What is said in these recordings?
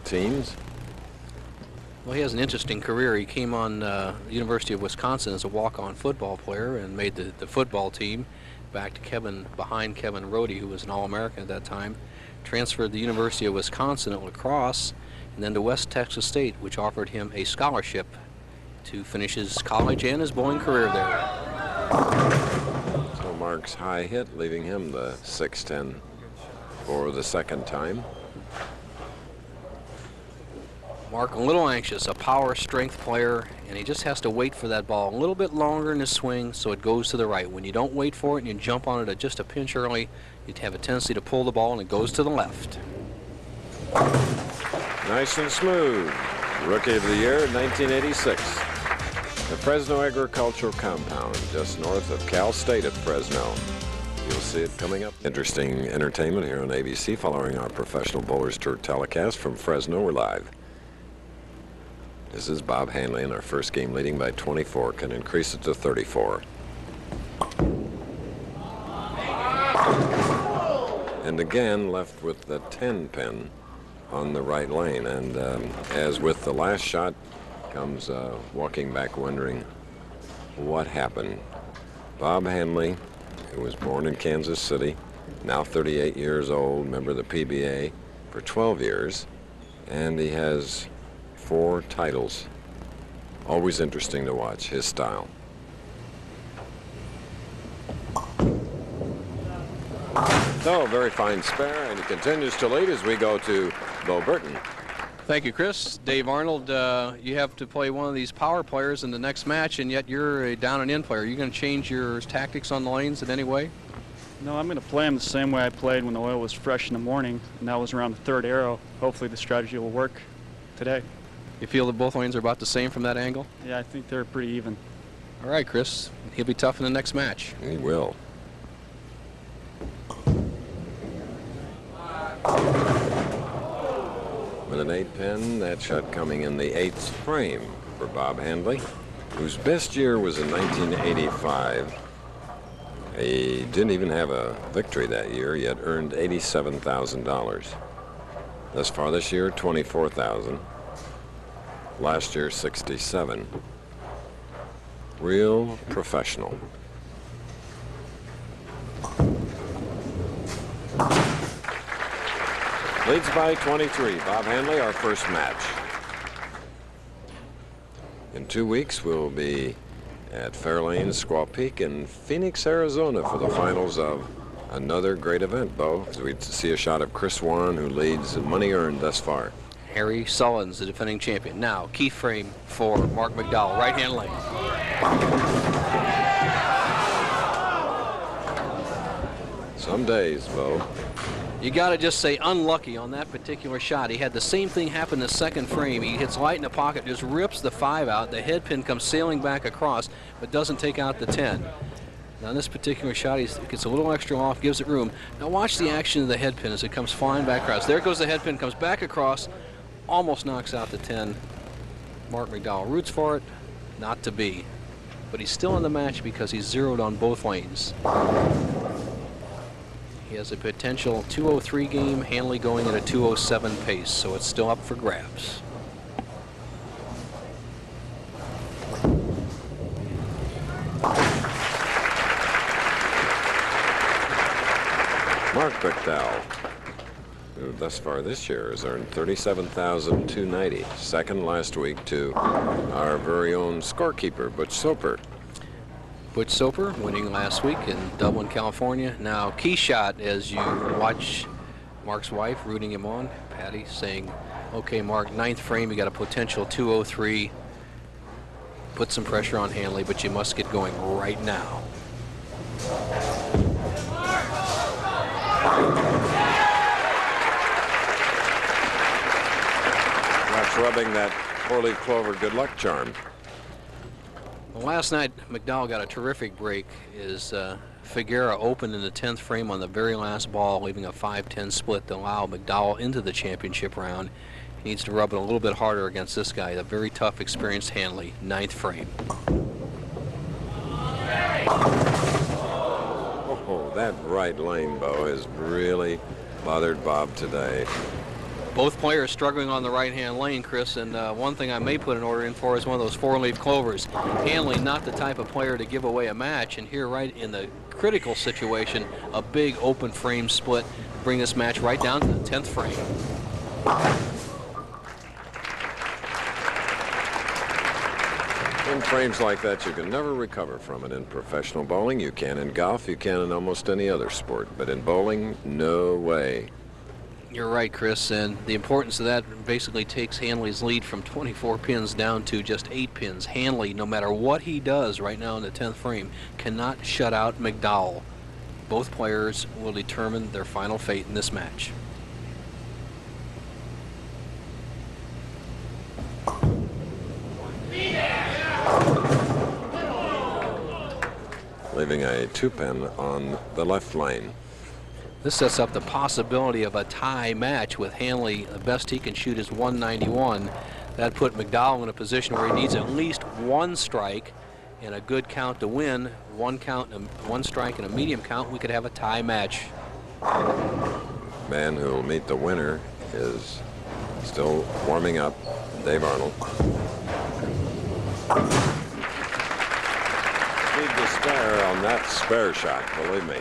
teams. Well, he has an interesting career. He came on University of Wisconsin as a walk-on football player and made the football team back to behind Kevin Rohde, who was an All-American at that time. Transferred to the University of Wisconsin at lacrosse, and then to West Texas State, which offered him a scholarship to finish his college and his bowling career there. So Marc's high hit, leaving him the 6'10" for the second time. Marc a little anxious, a power strength player, and he just has to wait for that ball a little bit longer in his swing so it goes to the right. When you don't wait for it and you jump on it at just a pinch early, you'd have a tendency to pull the ball and it goes to the left. Nice and smooth. Rookie of the Year, 1986. The Fresno Agricultural Compound, just north of Cal State at Fresno. You'll see it coming up. Interesting entertainment here on ABC following our Professional Bowlers Tour telecast from Fresno. We're live. This is Bob Handley in our first game, leading by 24, can increase it to 34. And again, left with the 10 pin on the right lane. And as with the last shot, comes walking back wondering what happened. Bob Handley, who was born in Kansas City, now 38 years old, member of the PBA for 12 years, and he has 4 titles. Always interesting to watch his style. So, very fine spare, and he continues to lead as we go to Bo Burton. Thank you, Chris. Dave Arnold, you have to play one of these power players in the next match, and yet you're a down and in player. Are you going to change your tactics on the lanes in any way? No, I'm going to play him the same way I played when the oil was fresh in the morning, and that was around the 3rd arrow. Hopefully the strategy will work today. You feel that both lanes are about the same from that angle? Yeah, I think they're pretty even. All right, Chris. He'll be tough in the next match. He will. With an 8 pin, that shot coming in the 8th frame for Bob Handley, whose best year was in 1985. He didn't even have a victory that year, yet earned $87,000. Thus far this year, $24,000. Last year, $67,000. Real professional. Leads by 23. Bob Handley, our first match. In 2 weeks, we'll be at Fairlane, Squaw Peak, in Phoenix, Arizona for the finals of another great event, Bo, as we see a shot of Chris Warren, who leads money earned thus far. Harry Sullivan's the defending champion. Now, key frame for Marc Mcdowell, right-hand lane. Some days, Bo. You got to just say unlucky on that particular shot. He had the same thing happen in the second frame. He hits light in the pocket, just rips the 5 out. The head pin comes sailing back across, but doesn't take out the 10. Now, on this particular shot, he gets a little extra off, gives it room. Now, watch the action of the head pin as it comes flying back across. There goes the head pin, comes back across, almost knocks out the 10. Marc Mcdowell roots for it, not to be. But he's still in the match because he's zeroed on both lanes. He has a potential 203 game, Handley going at a 207 pace, so it's still up for grabs. Marc Mcdowell, who thus far this year has earned $37,290, second last week to our very own scorekeeper, Butch Soper. Butch Soper winning last week in Dublin, California. Now, key shot as you watch Marc's wife rooting him on, Patty, saying, okay, Marc, 9th frame, you got a potential 203. Put some pressure on Handley, but you must get going right now. Perhaps rubbing that 4-leaf clover good luck charm. Well, last night, McDowell got a terrific break as Figueroa opened in the 10th frame on the very last ball, leaving a 5-10 split to allow McDowell into the championship round. He needs to rub it a little bit harder against this guy, the very tough, experienced Handley, 9th frame. Oh, that right lane, Bo, has really bothered Bob today. Both players struggling on the right-hand lane, Chris, and one thing I may put an order in for is one of those four-leaf clovers. Handley, not the type of player to give away a match, and here right in the critical situation, a big open frame split, bring this match right down to the 10th frame. In frames like that, you can never recover from it. In professional bowling, you can. In golf, you can in almost any other sport. But in bowling, no way. You're right, Chris, and the importance of that basically takes Handley's lead from 24 pins down to just 8 pins. Handley, no matter what he does right now in the 10th frame, cannot shut out Mcdowell. Both players will determine their final fate in this match. Leaving a 2-pin on the left lane. This sets up the possibility of a tie match with Handley. The best he can shoot is 191. That put McDowell in a position where he needs at least one strike and a good count to win. One strike and a medium count, we could have a tie match. Man who will meet the winner is still warming up, Dave Arnold. Need to spare on that spare shot, believe me.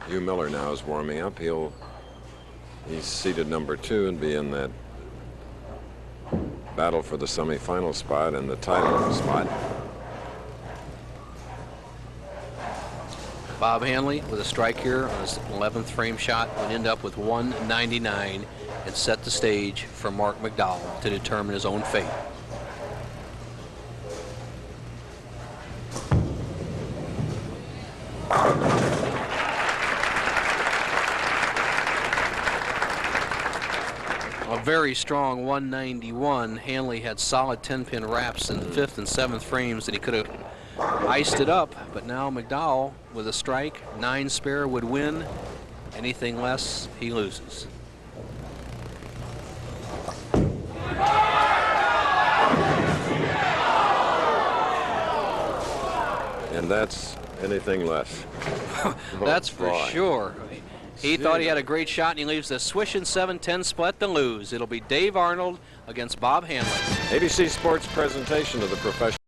Hugh Miller now is warming up. He's seated number 2 and be in that battle for the semifinal spot and the title spot. Bob Handley with a strike here on his 11th frame shot would end up with 199 and set the stage for Marc Mcdowell to determine his own fate. A very strong 191. Handley had solid 10-pin wraps in the 5th and 7th frames that he could have iced it up, but now McDowell with a strike, 9 spare would win. Anything less, he loses. And that's anything less. That's for sure. He thought he had a great shot, and he leaves the swishing 7-10 split to lose. It'll be Dave Arnold against Bob Handley. ABC Sports presentation of the professional